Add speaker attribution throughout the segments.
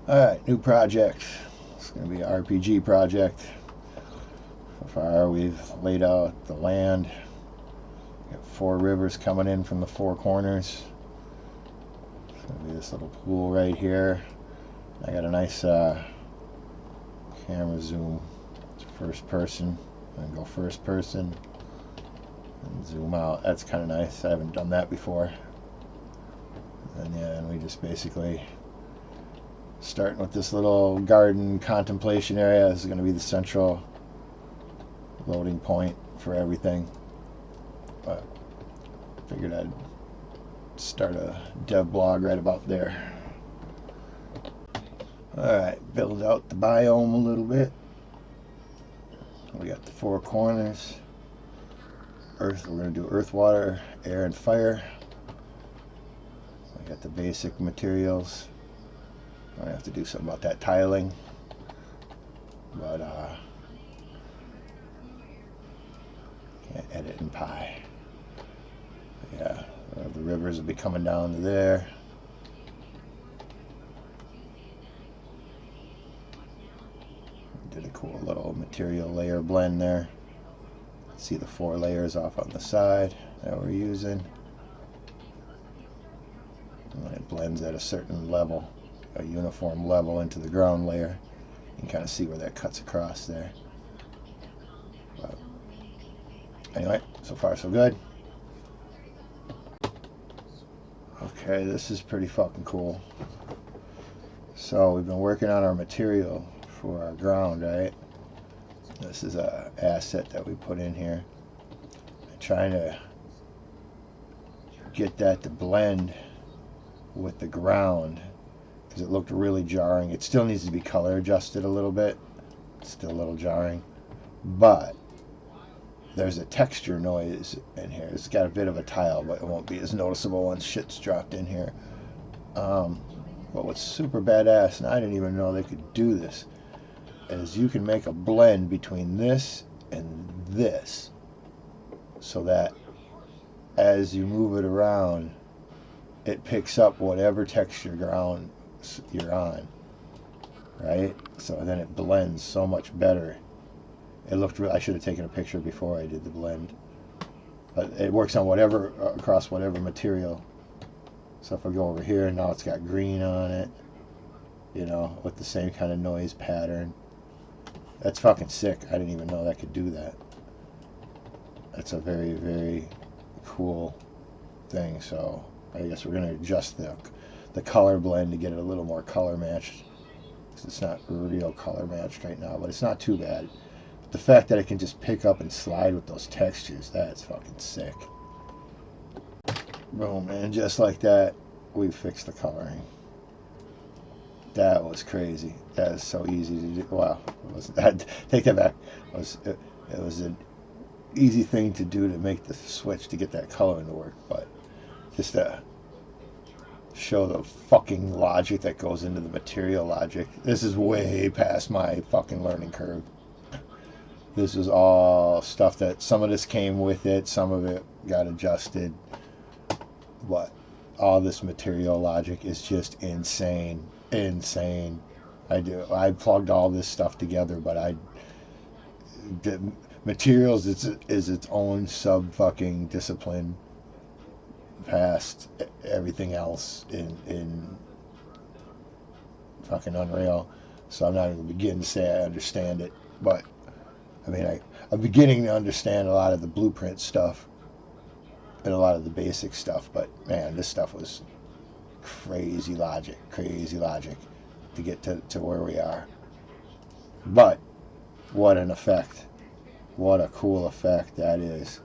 Speaker 1: Alright, new project. It's going to be an RPG project. So far we've laid out the land. Got 4 rivers coming in from the 4 corners. It's going to be this little pool right here. I got a nice camera zoom. It's first person. I'm going to go first person and zoom out. That's kind of nice. I haven't done that before. And yeah, and we just basically starting with this little garden contemplation area. This is going to be the central loading point for everything. But figured I'd start a dev blog right about there. Alright, build out the biome a little bit. We got the 4 corners. Earth, we're going to do earth, water, air, and fire. We got the basic materials. I have to do something about that tiling, but can't edit in Pi. But yeah, the rivers will be coming down to there. Did a cool little material layer blend there. See the 4 layers off on the side that we're using. And it blends at a certain level, a uniform level into the ground layer. You can kind of see where that cuts across there. But anyway, so far so good. Okay, this is pretty fucking cool. So we've been working on our material for our ground, right? This is a asset that we put in here. I'm trying to get that to blend with the ground because it looked really jarring. It still needs to be color adjusted a little bit. It's still a little jarring, but there's a texture noise in here. It's got a bit of a tile, but it won't be as noticeable once shit's dropped in here. But what's super badass, and I didn't even know they could do this, is you can make a blend between this and this, so that as you move it around, it picks up whatever texture ground you're on, right? So then it blends so much better. It looked real. I should have taken a picture before I did the blend, but it works on whatever, across whatever material. So if I go over here, now it's got green on it, you know, with the same kind of noise pattern. That's fucking sick. I didn't even know that could do that. That's a very, very cool thing. So I guess we're going to adjust the color blend to get it a little more color matched. It's not real color matched right now, but it's not too bad. The fact that it can just pick up and slide with those textures, that's fucking sick. Boom, and just like that, we fixed the coloring. That was crazy. That is so easy to do. Wow, take that back. It was an easy thing to do to make the switch to get that coloring to work, but just to show the fucking logic that goes into the material logic. This is way past my fucking learning curve. This is all stuff that some of this came with it, some of it got adjusted, but all this material logic is just insane. I plugged all this stuff together, but the materials is its own sub fucking discipline past everything else in fucking Unreal. So I'm not even gonna begin to say I understand it, but I mean I'm beginning to understand a lot of the blueprint stuff and a lot of the basic stuff, but man, this stuff was crazy logic to get to where we are. But what an effect. What a cool effect that is.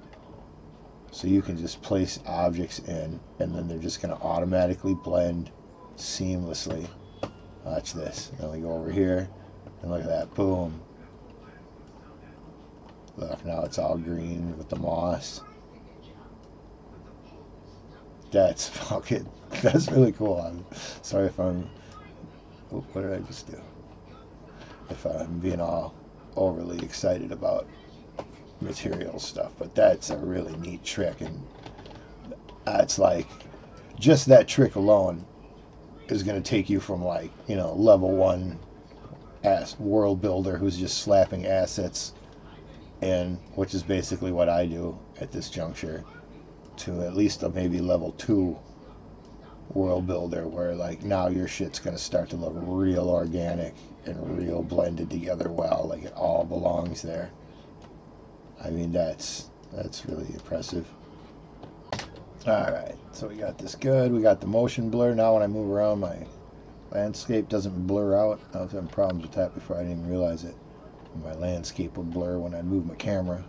Speaker 1: So you can just place objects in, and then they're just going to automatically blend seamlessly. Watch this. Then we go over here, and look at that. Boom. Look, now it's all green with the moss. That's really cool. I'm sorry if I'm, what did I just do? If I'm being all overly excited about material stuff, but that's a really neat trick, and it's like, just that trick alone is going to take you from, like, you know, level 1 world builder who's just slapping assets in, which is basically what I do at this juncture, to at least a maybe level 2 world builder, where like now your shit's going to start to look real organic and real blended together well, like it all belongs there. I mean, that's really impressive. Alright, so we got this good. We got the motion blur. Now when I move around, my landscape doesn't blur out. I was having problems with that before. I didn't even realize it. My landscape would blur when I move my camera.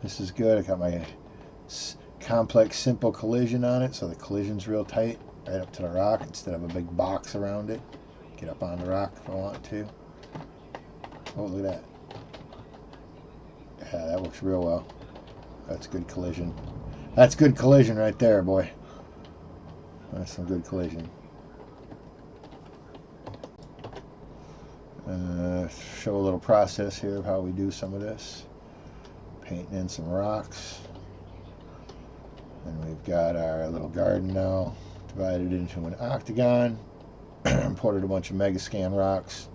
Speaker 1: This is good. I got my complex simple collision on it, so the collision's real tight right up to the rock instead of a big box around it. Get up on the rock if I want to. Oh, look at that. Yeah, that works real well. That's good collision. That's good collision right there, boy. That's some good collision. Show a little process here of how we do some of this. Painting in some rocks. And we've got our little garden now divided into an octagon. Imported a bunch of Megascan rocks.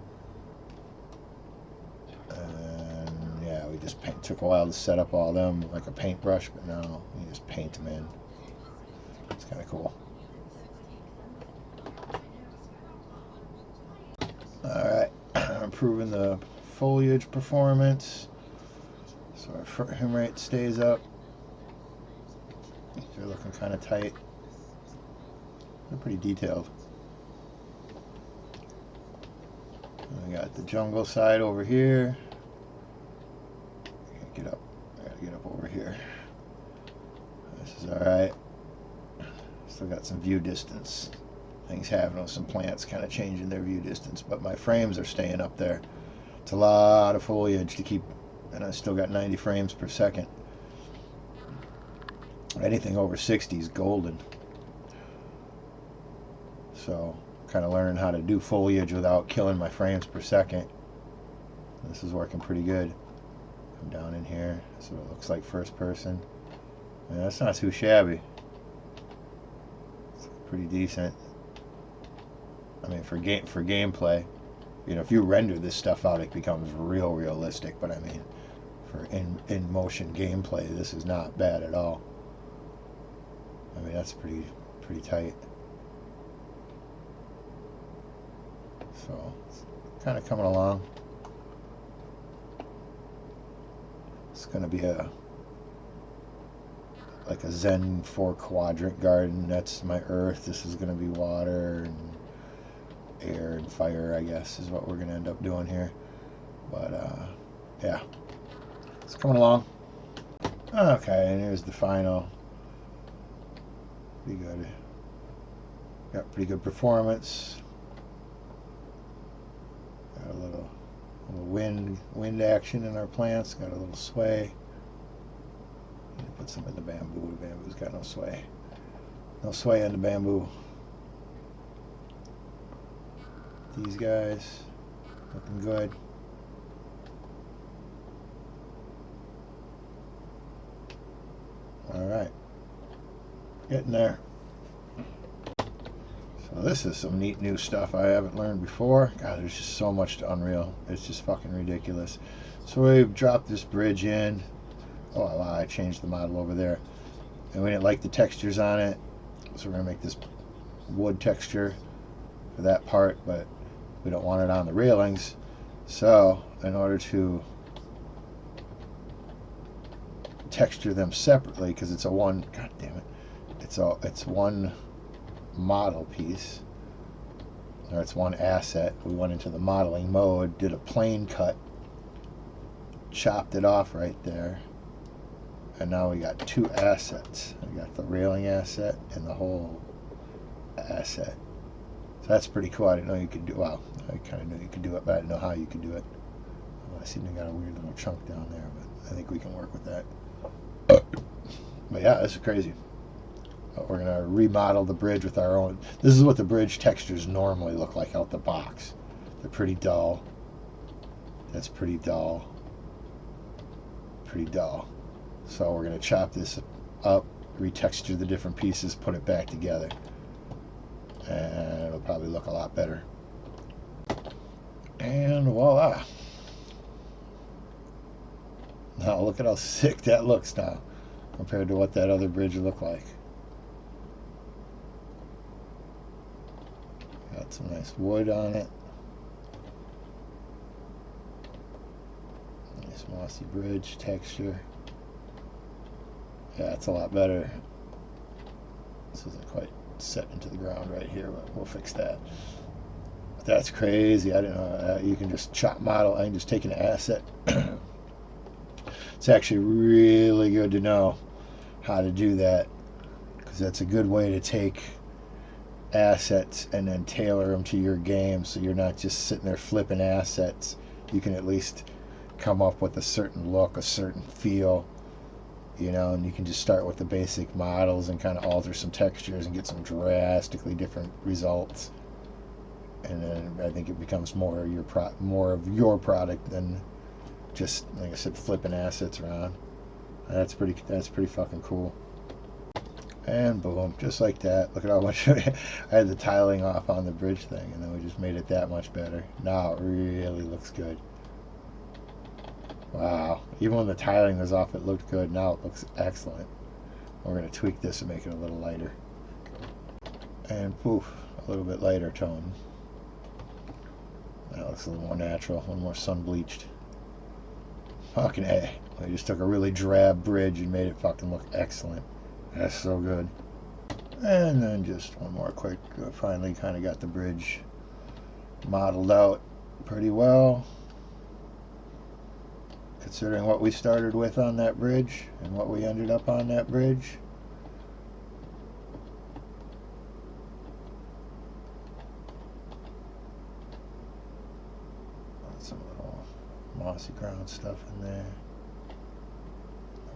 Speaker 1: And yeah, we just took a while to set up all them like a paintbrush, but now you just paint them in. It's kind of cool. Alright, improving the foliage performance. So our frame rate stays up. They're looking kind of tight. They're pretty detailed. And we got the jungle side over here. I gotta get up over here. This is alright. Still got some view distance. Things happening with some plants kind of changing their view distance, but my frames are staying up there. It's a lot of foliage to keep, and I still got 90 frames per second. Anything over 60 is golden. So, kind of learning how to do foliage without killing my frames per second. This is working pretty good. Come down in here, so it looks like first person. Yeah, that's not too shabby. It's pretty decent. I mean, for gameplay, you know, if you render this stuff out, it becomes real realistic. But I mean, for in motion gameplay, this is not bad at all. I mean, that's pretty tight. So it's kind of coming along. It's going to be like a Zen 4-quadrant garden. That's my earth. This is going to be water and air and fire, I guess, is what we're going to end up doing here. But yeah, it's coming along. Okay, and here's the final. Pretty good. Got pretty good performance. Got a little wind action in our plants. Got a little sway. Need to put some in the bamboo. The bamboo's got no sway. No sway in the bamboo. These guys looking good. All right, getting there. So this is some neat new stuff I haven't learned before. God, there's just so much to Unreal. It's just fucking ridiculous. So we've dropped this bridge in. Oh wow, I changed the model over there, and we didn't like the textures on it, so we're gonna make this wood texture for that part, but we don't want it on the railings. So in order to texture them separately, because it's a one, god damn it, it's one model piece, or it's one asset. We went into the modeling mode, did a plane cut, chopped it off right there, and now we got two assets. We got the railing asset and the whole asset. So that's pretty cool. I didn't know you could do. Well, I kind of knew you could do it, but I didn't know how you could do it. Well, I see they got a weird little chunk down there, but I think we can work with that. But yeah, this is crazy. We're gonna remodel the bridge with our own. This is what the bridge textures normally look like out the box. They're pretty dull. That's pretty dull. Pretty dull. So we're gonna chop this up, retexture the different pieces, put it back together. and it'll probably look a lot better. And voila. Now look at how sick that looks now compared to what that other bridge looked like. Got some nice wood on it. Nice mossy bridge texture. Yeah, it's a lot better. This isn't quite set into the ground right here, but we'll fix that. But that's crazy. I didn't know you can just chop model. I can just take an asset. It's actually really good to know how to do that, because that's a good way to take assets and then tailor them to your game, so you're not just sitting there flipping assets. You can at least come up with a certain look, a certain feel, you know, and you can just start with the basic models and kind of alter some textures and get some drastically different results. And then I think it becomes more of your product than just, like I said, flipping assets around. That's pretty fucking cool. And boom, just like that. Look at how much I had the tiling off on the bridge thing, and then we just made it that much better. Now it really looks good. Wow, even when the tiling was off, it looked good. Now it looks excellent. We're going to tweak this and make it a little lighter. And poof, a little bit lighter tone. That looks a little more natural, a little more sun bleached. Fucking A. I just took a really drab bridge and made it fucking look excellent. That's so good. And then just one more quick. Finally kind of got the bridge modeled out pretty well, considering what we started with on that bridge and what we ended up on that bridge. Some little mossy ground stuff in there.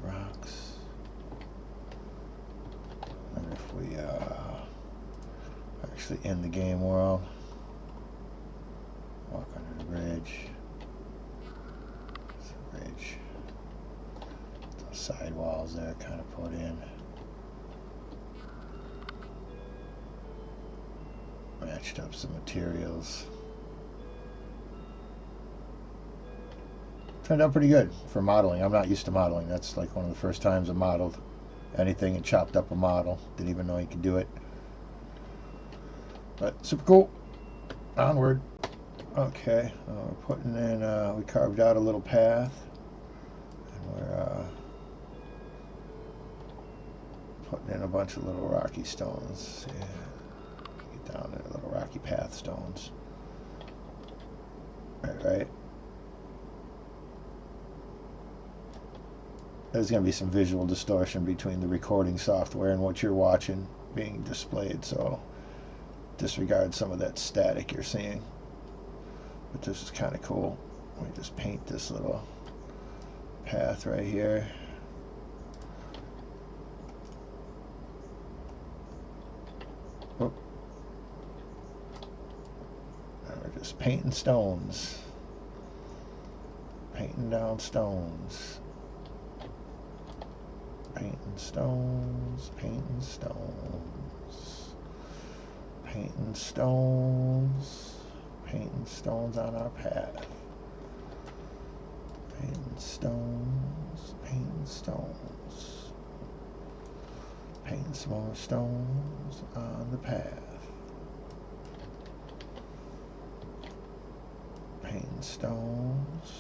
Speaker 1: The rocks. And if we actually in the game world, walk under the bridge. There's a bridge. Those side walls there kind of put in. Matched up some materials. Turned out pretty good for modeling. I'm not used to modeling. That's like one of the first times I modeled anything and chopped up a model. Didn't even know you could do it. But super cool. Onward. Okay, we're putting in, we carved out a little path. And we're putting in a bunch of little rocky stones. Yeah. Get down there, little rocky path stones. Alright. There's going to be some visual distortion between the recording software and what you're watching being displayed, so disregard some of that static you're seeing. But this is kind of cool. Let me just paint this little path right here. Oh. And we're just painting stones. Painting down stones. Painting stones, painting stones, painting stones, painting stones on our path. Painting stones, painting stones, painting some more stones on the path. Painting stones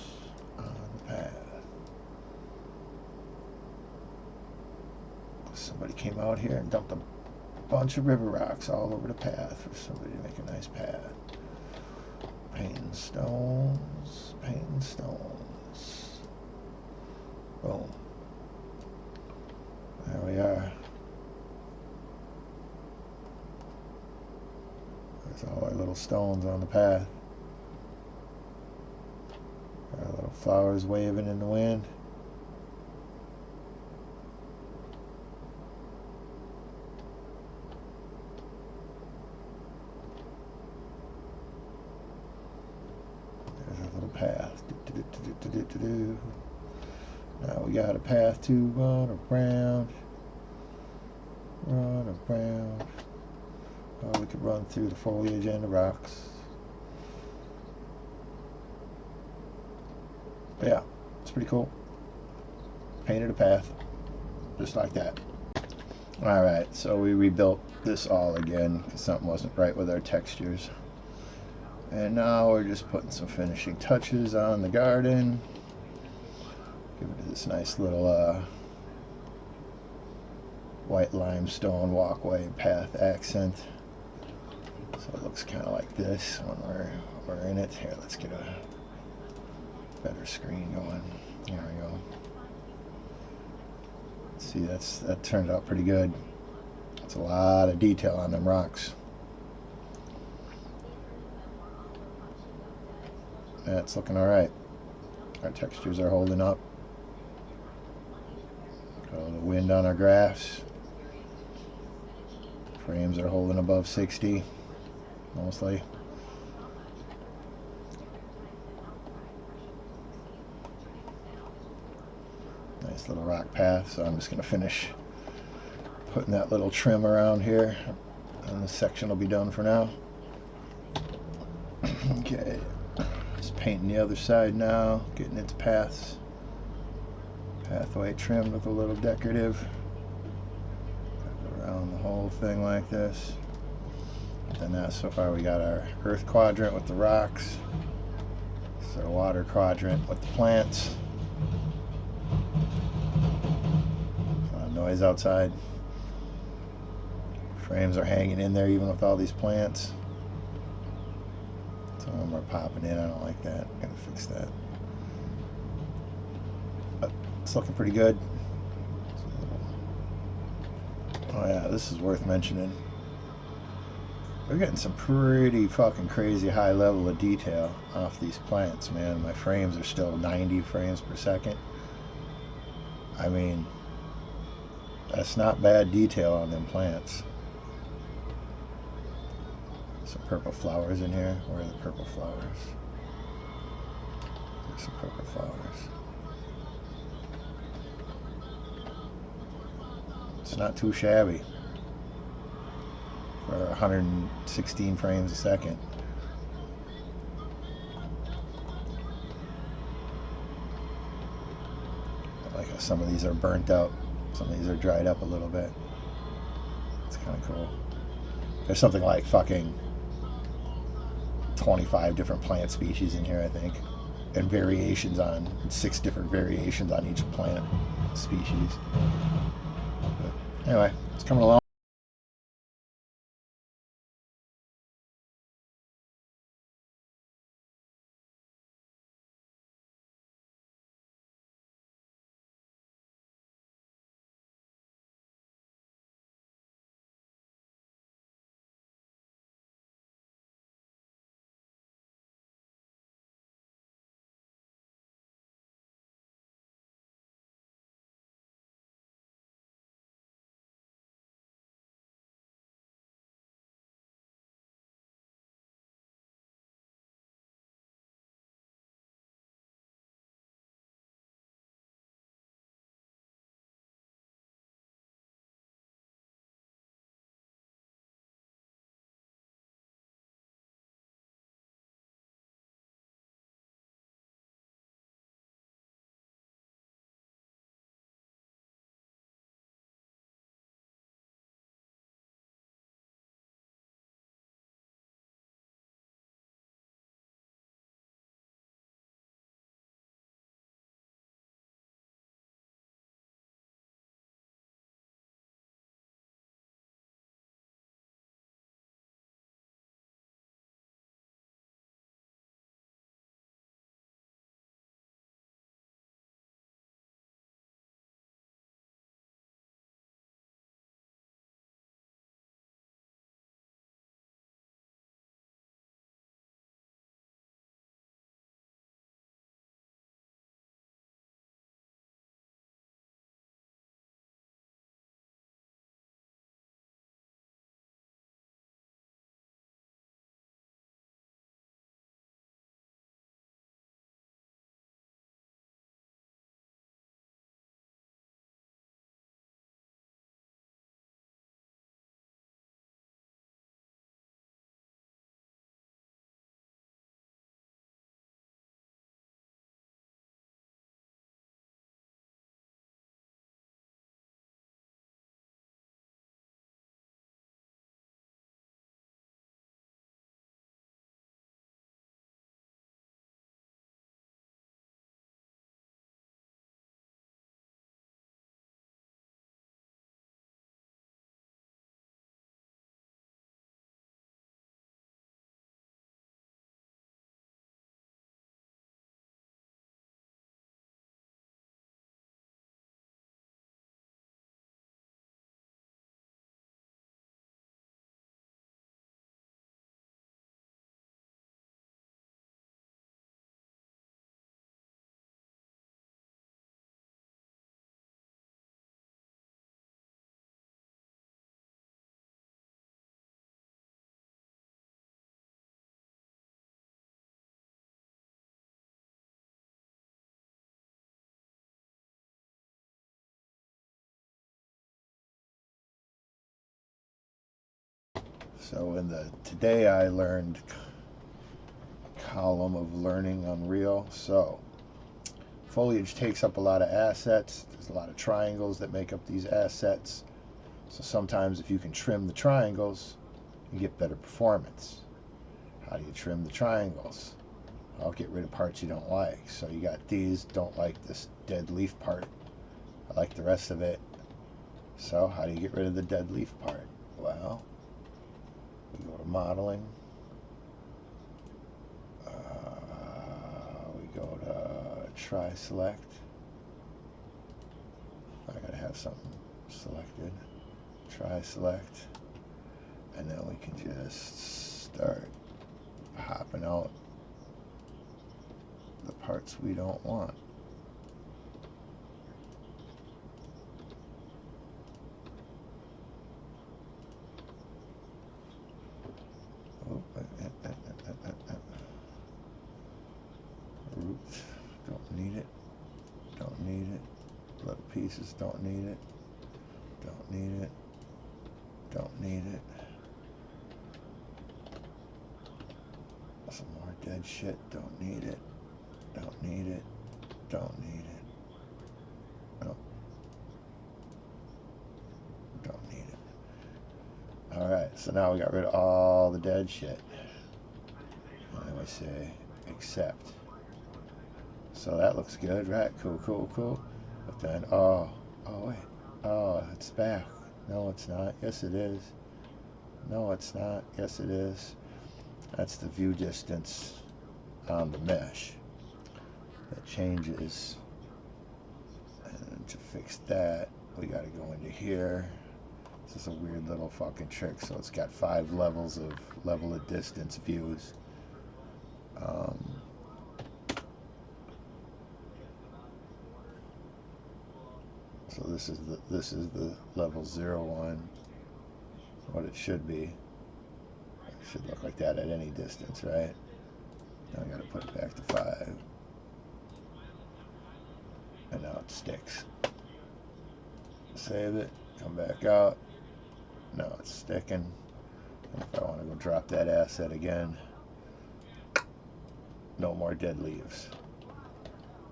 Speaker 1: on the path. Somebody came out here and dumped a bunch of river rocks all over the path for somebody to make a nice path. Painting stones, painting stones. Boom. There we are. There's all our little stones on the path. Our little flowers waving in the wind. Path. Now we got a path to run around, Oh, we could run through the foliage and the rocks. But yeah, it's pretty cool. Painted a path, just like that. Alright, so we rebuilt this all again because something wasn't right with our textures. And now we're just putting some finishing touches on the garden. Give it this nice little white limestone walkway path accent. So it looks kind of like this when we're in it. Here, let's get a better screen going. There we go. See, that turned out pretty good. It's a lot of detail on them rocks. That's looking all right. Our textures are holding up. Got a little wind on our graphs. Frames are holding above 60, mostly. Nice little rock path, so I'm just going to finish putting that little trim around here, and this section will be done for now. Okay, just painting the other side now, getting its paths. Pathway trimmed with a little decorative. Around the whole thing like this. And now so far we got our earth quadrant with the rocks. This is our water quadrant with the plants. A lot of noise outside. Frames are hanging in there even with all these plants. Some of them are popping in. I don't like that. Gotta fix that. But it's looking pretty good. Oh yeah, this is worth mentioning. We're getting some pretty fucking crazy high level of detail off these plants, man. My frames are still 90 frames per second. I mean, that's not bad detail on them plants. Some purple flowers in here. Where are the purple flowers? There's some purple flowers. It's not too shabby for 116 frames a second. I like how some of these are burnt out. Some of these are dried up a little bit. It's kind of cool. There's something like fucking 25 different plant species in here, I think. And variations on 6 different variations on each plant species. But anyway, it's coming along. So in the today I learned column of learning Unreal, so foliage takes up a lot of assets. There's a lot of triangles that make up these assets. So sometimes if you can trim the triangles, you get better performance. How do you trim the triangles? I'll get rid of parts you don't like. So you got these, don't like this dead leaf part. I like the rest of it. So how do you get rid of the dead leaf part? Well, we go to modeling. We go to try select. I gotta have something selected. Try select. And then we can just start hopping out the parts we don't want. Oh, roots, don't need it, don't need it. Little pieces, don't need it, don't need it, don't need it. Some more dead shit, don't need it, don't need it, don't need it. Oh, don't need it. Alright, so now we got rid of all the dead shit. And then we say accept. So that looks good, right? Cool, cool, cool. But then, oh wait, oh, it's back. No, it's not. Yes, it is. No, it's not. Yes, it is. That's the view distance on the mesh. That changes. And to fix that, we got to go into here. This is a weird little fucking trick. So it's got 5 levels of level of distance views. So this is the level 0, 1. What it should be. It should look like that at any distance, right? Now I gotta put it back to 5. And now it sticks. Save it, come back out. Now it's sticking. And if I want to go drop that asset again, no more dead leaves.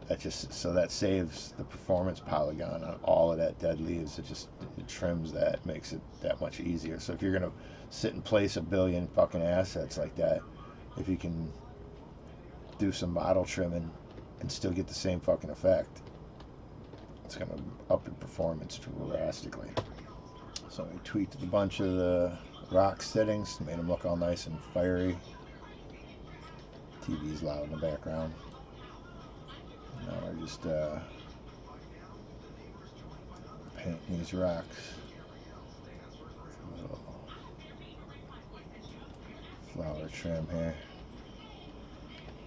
Speaker 1: That just, so that saves the performance polygon on all of that dead leaves. It trims that, makes it that much easier. So if you're gonna sit and place a billion fucking assets like that, if you can do some model trimming and still get the same fucking effect, it's gonna up your performance drastically. So I tweaked a bunch of the rock settings, made them look all nice and fiery. TV's loud in the background. Now we're just painting these rocks. A little flower trim here.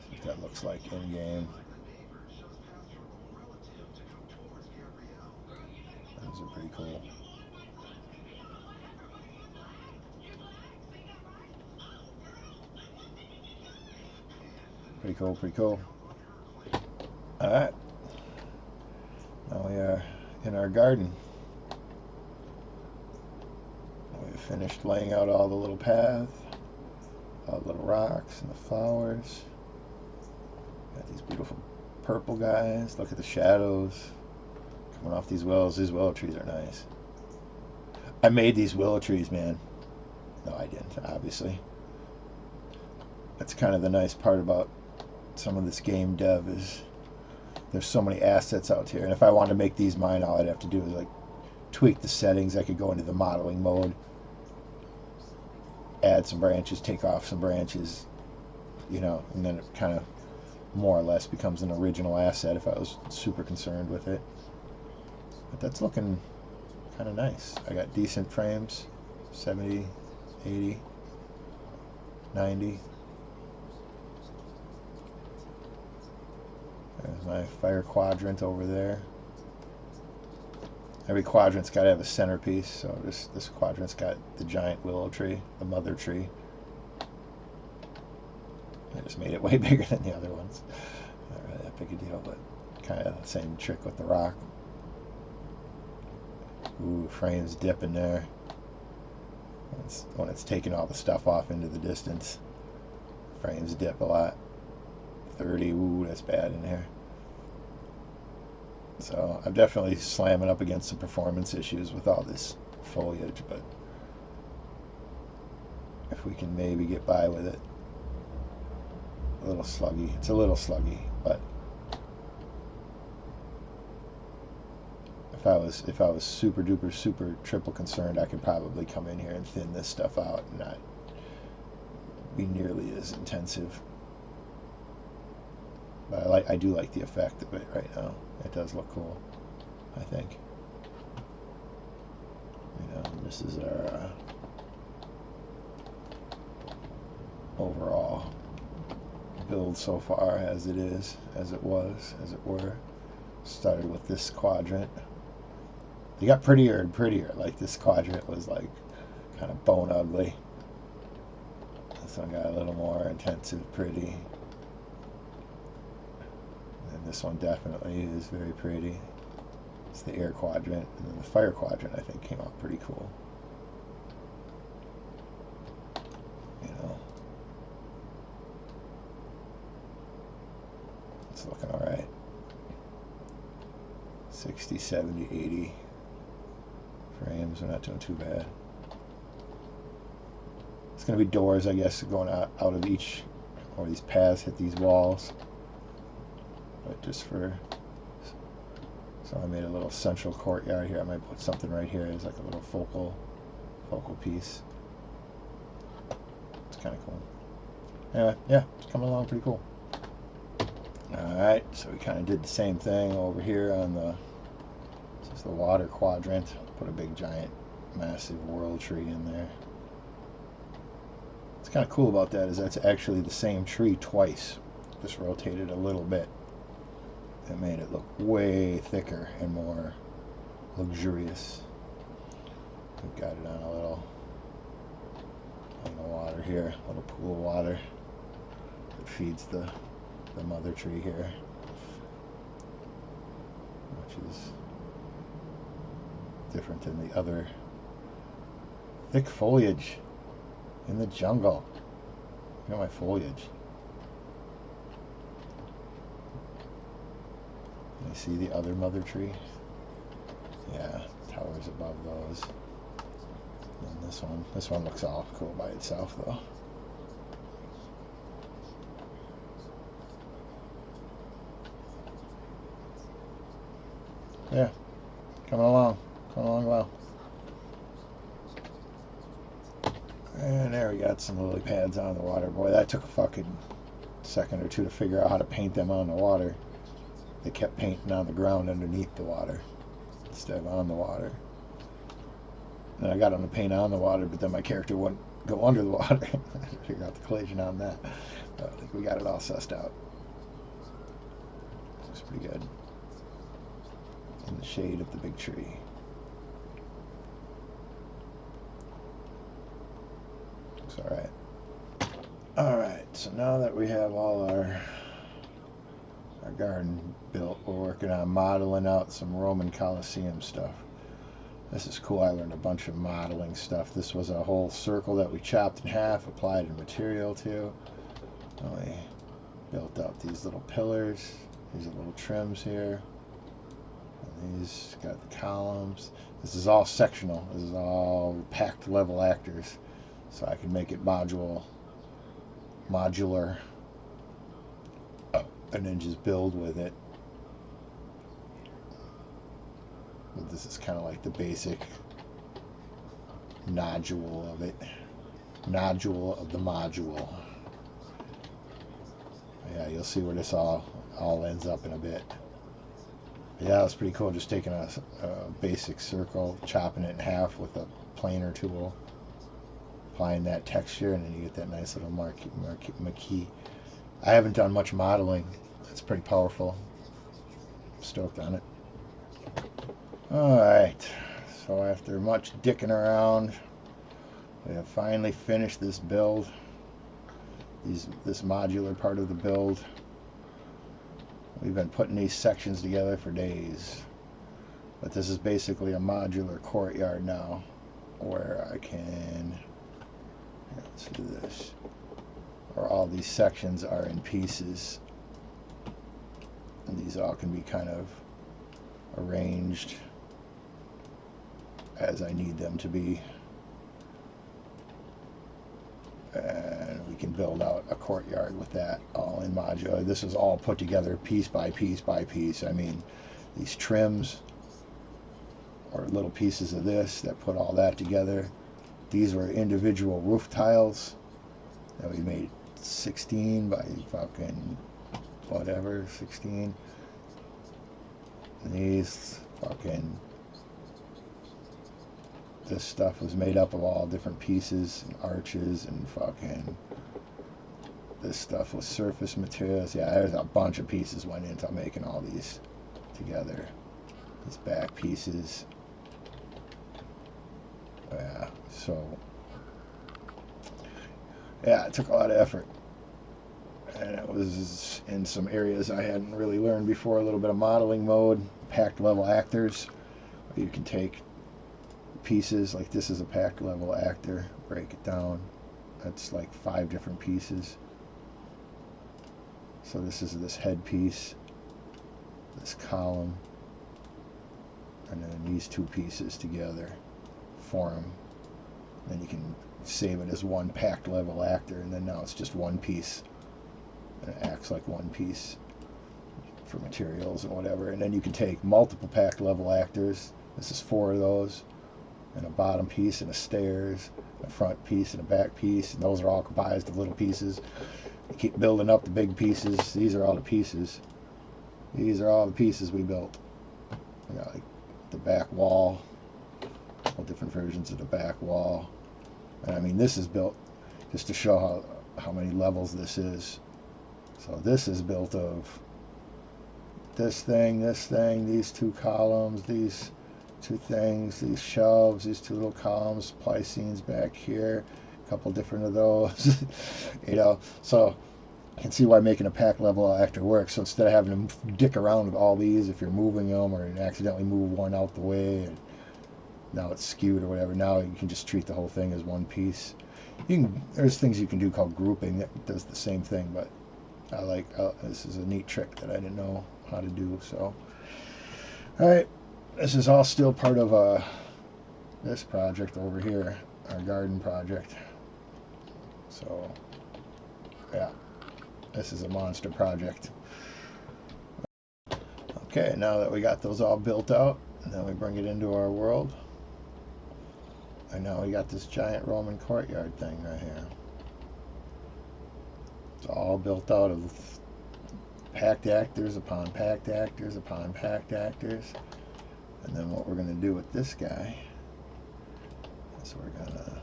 Speaker 1: See what that looks like in game. Those are pretty cool. Pretty cool, pretty cool. Alright. Now we are in our garden. We've finished laying out all the little paths, all the little rocks and the flowers. Got these beautiful purple guys. Look at the shadows coming off these willows. These willow trees are nice. I made these willow trees, man. No, I didn't, obviously. That's kind of the nice part about some of this game dev is there's so many assets out here, and if I wanted to make these mine, all I'd have to do is like tweak the settings. I could go into the modeling mode, add some branches, take off some branches, you know, and then it kind of more or less becomes an original asset if I was super concerned with it. But that's looking kind of nice. I got decent frames, 70, 80, 90. There's my fire quadrant over there. Every quadrant's got to have a centerpiece, so this quadrant's got the giant willow tree, the mother tree. I just made it way bigger than the other ones. Not really that big a deal, but kind of the same trick with the rock. Ooh, frames dipping there. when it's taking all the stuff off into the distance. Frames dip a lot. 30, ooh, that's bad in here. So I'm definitely slamming up against some performance issues with all this foliage, but if we can maybe get by with it. A little sluggy. It's a little sluggy, but if I was super duper super triple concerned, I could probably come in here and thin this stuff out and not be nearly as intensive. But I do like the effect of it right now. It does look cool, I think. You know, this is our overall build so far, as it is, as it was, as it were. Started with this quadrant. They got prettier and prettier. Like, this quadrant was like kind of bone ugly. This one got a little more intensive pretty. And this one definitely is very pretty. It's the air quadrant. And then the fire quadrant, I think, came out pretty cool. You know. It's looking alright. 60, 70, 80 frames. We're not doing too bad. It's going to be doors, I guess, going out of each, or these paths hit these walls. But just for, so I made a little central courtyard here. I might put something right here as like a little focal piece. It's kind of cool. Anyway, yeah, it's coming along pretty cool. Alright, so we kind of did the same thing over here on the, this is the water quadrant. Put a big giant massive world tree in there. What's kind of cool about that is that's actually the same tree twice, just rotated a little bit. It made it look way thicker and more luxurious. We've got it on a little, on the water here, a little pool of water that feeds the mother tree here, which is different than the other thick foliage in the jungle. Look at my foliage. You see the other mother tree? Yeah, towers above those. And this one looks all cool by itself though. Yeah, coming along well. And there we got some lily pads on the water. Boy, that took a fucking second or two to figure out how to paint them on the water. They kept painting on the ground underneath the water instead of on the water. And I got them to paint on the water, but then my character wouldn't go under the water. I had to figure out the collision on that. But I think we got it all sussed out. Looks pretty good. In the shade of the big tree. Looks alright. Alright, so now that we have all our garden built, we're working on modeling out some Roman Colosseum stuff. This is cool. I learned a bunch of modeling stuff. This was a whole circle that we chopped in half, applied a material to. And we built out these little pillars. These are little trims here. And these got the columns. This is all sectional. This is all packed level actors. So I can make it modular. And then just build with it. But this is kind of like the basic nodule of it. Nodule of the module. Yeah, you'll see where this all ends up in a bit. But yeah, it's pretty cool just taking a basic circle, chopping it in half with a planer tool, applying that texture, and then you get that nice little marquee. I haven't done much modeling. It's pretty powerful. I'm stoked on it. Alright, so after much dicking around, we have finally finished this build. This modular part of the build. We've been putting these sections together for days. But this is basically a modular courtyard now. where I can, let's do this, where all these sections are in pieces, and these all can be kind of arranged as I need them to be. And we can build out a courtyard with that all in modular. This is all put together piece by piece by piece. I mean, these trims or little pieces of this that put all that together. These were individual roof tiles that we made 16 by fucking whatever, 16. And these fucking, this stuff was made up of all different pieces and arches and fucking, this stuff was surface materials. Yeah, there's a bunch of pieces went into making all these together. These back pieces. Yeah, so yeah, it took a lot of effort, and it was in some areas I hadn't really learned before. A little bit of modeling mode, packed level actors. You can take pieces like this is a packed level actor, break it down. That's like 5 different pieces. So this is this head piece, this column, and then these 2 pieces together form. Then you can save it as one packed level actor, and then now it's just one piece, and it acts like one piece for materials and whatever. And then you can take multiple packed level actors. This is 4 of those, and a bottom piece and a stairs, a front piece and a back piece, and those are all comprised of little pieces. You keep building up the big pieces. These are all the pieces. These are all the pieces we built. We got like the back wall, all different versions of the back wall. And I mean, this is built just to show how many levels this is. So this is built of this thing, these 2 columns, these 2 things, these shelves, these 2 little columns, supply scenes back here, a couple different of those. You know, so you can see why making a pack level actor works. So instead of having to dick around with all these, if you're moving them or you accidentally move one out the way and now it's skewed or whatever, now you can just treat the whole thing as one piece. There's things you can do called grouping that does the same thing, but this is a neat trick that I didn't know how to do. So alright, this is all still part of this project over here, our garden project. So yeah, this is a monster project. Okay, now that we got those all built out, and then we bring it into our world. And now we got this giant Roman courtyard thing right here. It's all built out of packed actors upon packed actors upon packed actors. And then what we're going to do with this guy is we're going to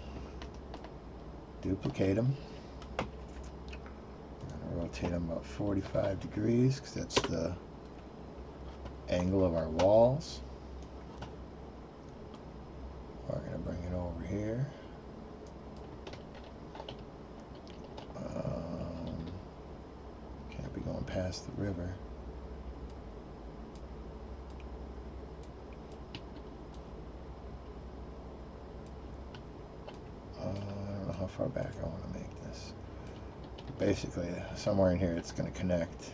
Speaker 1: duplicate him. We're going to rotate him about 45 degrees because that's the angle of our walls. We're going to bring it over here. Can't be going past the river. I don't know how far back I want to make this. Basically, somewhere in here it's going to connect.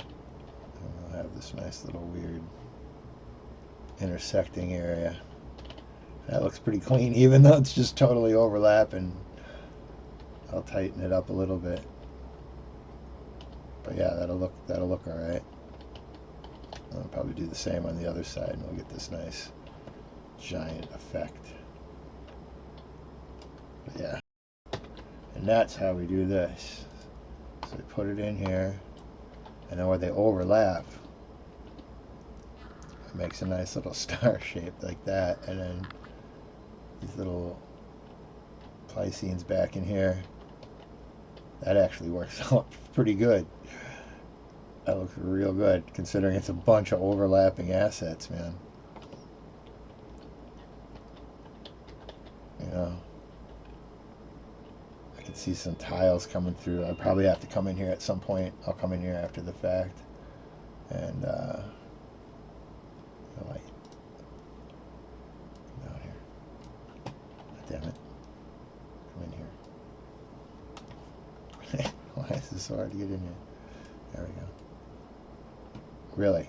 Speaker 1: And we'll have this nice little weird intersecting area. That looks pretty clean, even though it's just totally overlapping. I'll tighten it up a little bit. But yeah, that'll look all right. I'll probably do the same on the other side, and we'll get this nice giant effect. But yeah, and that's how we do this. So we put it in here, and then where they overlap, it makes a nice little star shape like that, and then these little Pleistocene back in here. That actually works out pretty good. That looks real good, considering it's a bunch of overlapping assets, man. You know, I can see some tiles coming through. I probably have to come in here at some point. I'll come in here after the fact, and light down here. damn it. Come in here. Why is this so hard to get in here? There we go. Really?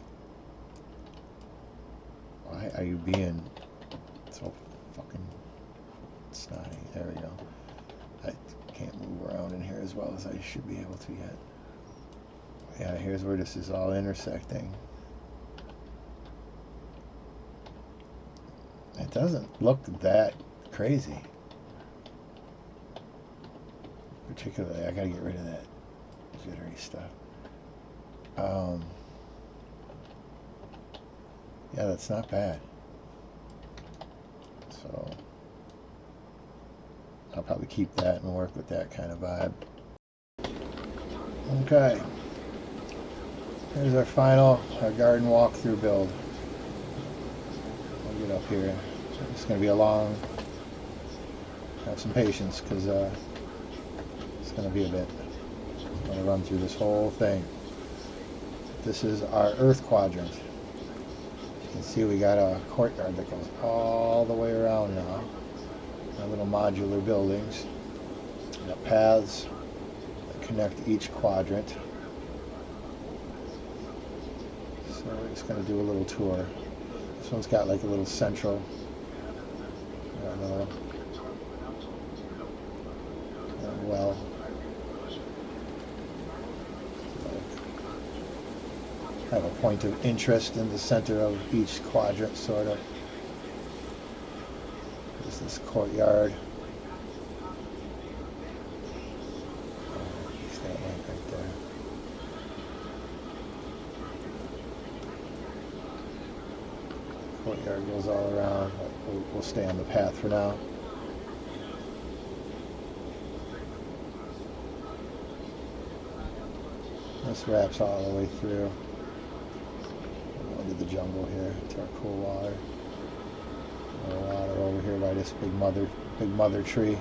Speaker 1: Why are you being so fucking snotty? There we go. I can't move around in here as well as I should be able to yet. Yeah, here's where this is all intersecting. It doesn't look that crazy. Particularly, I gotta get rid of that jittery stuff. Yeah, that's not bad. So I'll probably keep that and work with that kind of vibe. Okay. Here's our garden walkthrough build. I'll get up here. It's going to be a long. Have some patience because it's going to be a bit. I'm going to run through this whole thing. This is our earth quadrant. You can see we got a courtyard that goes all the way around now. Our little modular buildings. We got paths that connect each quadrant. So we're just going to do a little tour. This one's got like a little central. Got a little well. Have a point of interest in the center of each quadrant, sort of. There's this courtyard. There's that light right there. Courtyard goes all around, but we'll stay on the path for now. This wraps all the way through. Into the jungle here to our cool water. Our water over here by this big mother tree.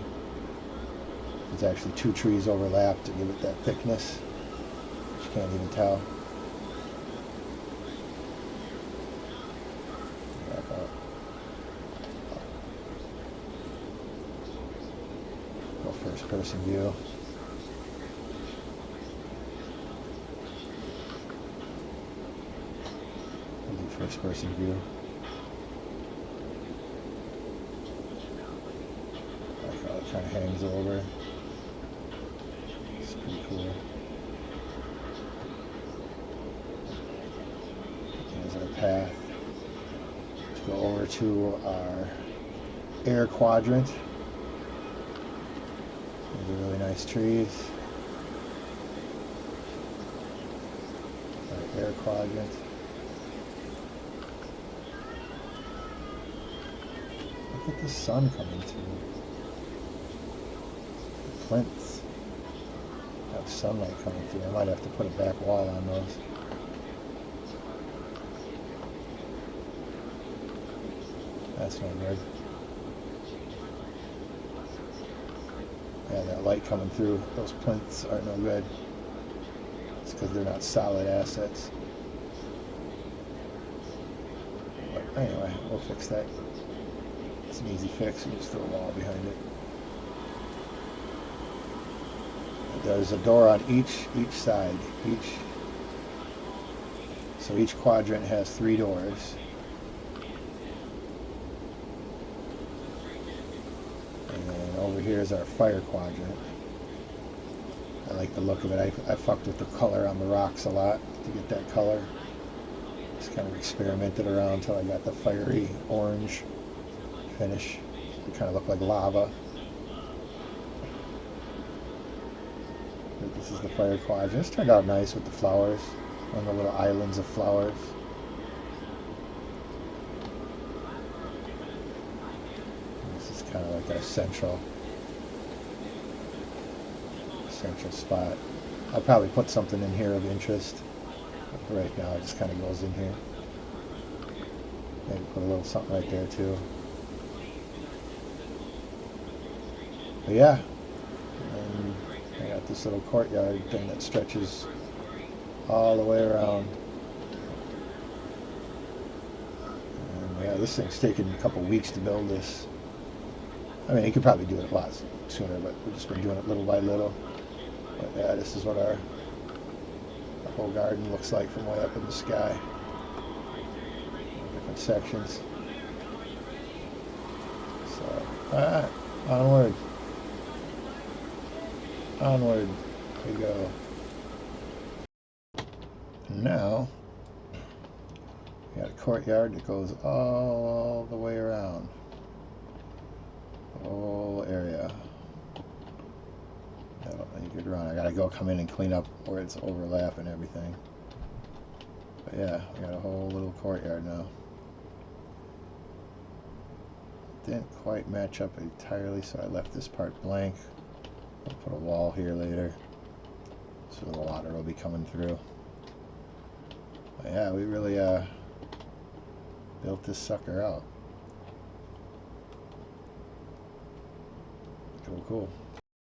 Speaker 1: There's actually two trees overlapped to give it that thickness. You can't even tell. Back up. Go first person view. First person view. I like how it kind of hangs over. It's pretty cool. Here's our path to go over to our air quadrant. These are really nice trees. Our air quadrant. Look at the sun coming through. The plinths have sunlight coming through. I might have to put a back wall on those. That's no good. Yeah, that light coming through. Those plinths are no good. It's because they're not solid assets. But anyway, we'll fix that. It's an easy fix, and just throw a wall behind it. There's a door on each side. So each quadrant has 3 doors. And then over here is our fire quadrant. I like the look of it. I fucked with the color on the rocks a lot to get that color. Just kind of experimented around until I got the fiery orange finish. It kind of looked like lava. But this is the fire quadrant. It's turned out nice with the flowers on the little islands of flowers. And this is kind of like our central spot. I'll probably put something in here of interest. But right now it just kind of goes in here. Maybe put a little something right there too. But yeah, and I got this little courtyard thing that stretches all the way around. And yeah, this thing's taken a couple weeks to build this. I mean, you could probably do it a lot sooner, but we've just been doing it little by little. But yeah, this is what our whole garden looks like from way up in the sky. Different sections. So, alright, onward. Onward we go. Now, we got a courtyard that goes all the way around. The whole area. You could run. I gotta go come in and clean up where it's overlap and everything. But yeah, we got a whole little courtyard now. Didn't quite match up entirely, so I left this part blank. I'll put a wall here later, so the water will be coming through. But yeah, we really built this sucker out. Cool, cool.